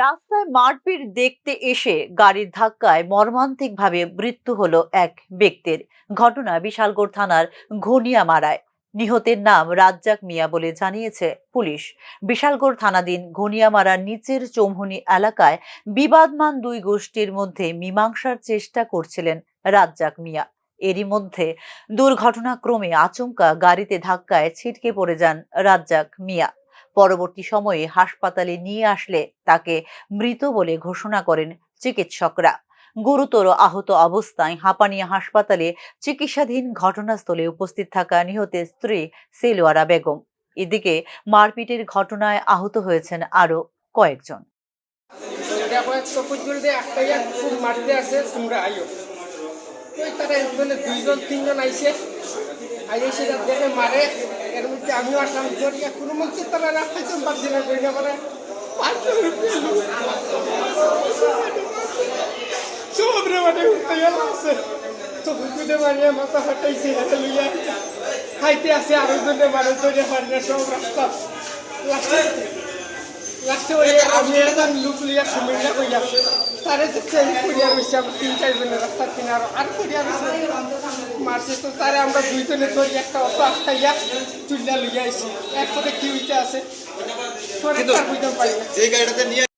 রাস্তায় মারপিট দেখতে এসে গাড়ির ধাক্কায় মর্মান্তিকভাবে মৃত্যু হলো এক ব্যক্তির। ঘটনা বিশালগড় থানার ঘনিয়ামারায়। নিহতের নাম রাজ্জাক মিয়া বলে জানিয়েছে পুলিশ। বিশালগড় থানাধীন ঘনিয়ামারার নিচের চৌমুহনী এলাকায় বিবাদমান দুই গোষ্ঠীর মধ্যে মীমাংসার চেষ্টা করছিলেন রাজ্জাক মিয়া। এরই মধ্যে দুর্ঘটনাক্রমে আচমকা গাড়িতে ধাক্কায় ছিটকে পড়ে যান রাজ্জাক মিয়া। পরবর্তী সময়ে হাসপাতালে নিয়ে আসলে তাকে মৃত বলে ঘোষণা করেন চিকিৎসকরা। গুরুতর আহত অবস্থায় হাঁপানিয়া হাসপাতালে চিকিৎসাধীন। ঘটনাস্থলে উপস্থিত থাকা নিহতের স্ত্রী সেলোয়ারা বেগম। এদিকে মারপিটের ঘটনায় আহত হয়েছেন আরো কয়েকজন। দুইজন তিনজন আইসে সেটা দেখে মারে। এর মধ্যে আমিও আসলাম জড়িয়ে কোনো মধ্যে তারা রাস্তায় তো পারছি না করি না মানে সবরে মানে উঠতে গেল আছে তো হুকুতে মারিয়ে মাথা ফাটাইছে হাতে লইয়া খাইতে আসে আরো জন্য মানে তৈরি পারি না সব রাস্তা লাস্টে ওই আমি একদম লুক লিয়া সুমিলা কইয়া তারে তো চেঞ্জ করিয়া রয়েছে আমরা 3-4 জনের রাস্তার কিনারে আর করিয়া রয়েছে মারছে। তো তারে আমরা দুইজনে ধরি একটা অটো আটকাইয়া তুলিয়া লইয়া আইছি। এরপরে কি হইতে আছে তোর একটা বুঝতে পারি না।